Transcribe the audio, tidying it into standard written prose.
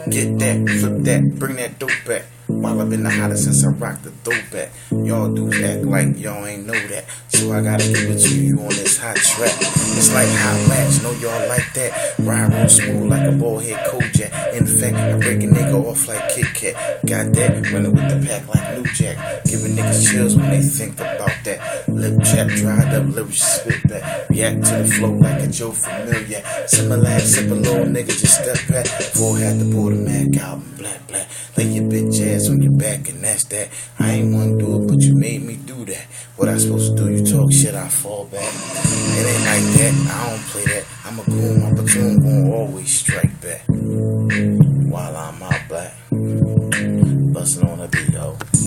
Get that, flip that, bring that dope back. While I've been the hottest since I rocked the dope back. Y'all dudes act like y'all ain't know that. So I gotta give it to you on this hot track. It's like hot wax, know y'all like that. Ride real smooth like a bald head Kojak. In fact, I break a nigga off like Kit Kat. Got that, running with the pack like New Jack. Giving niggas chills when they think about that. Lip chap, dried up, lyrics spit back. React to the flow like a Joe Familiar. Similar, sip a little nigga, just step back. Before I had to pull the Mac album, black, black. Lay your bitch ass on your back and that's that. I ain't wanna do it, but you made me do that. What I supposed to do? You talk shit, I fall back. It ain't like that, I don't play that. I'm a goon,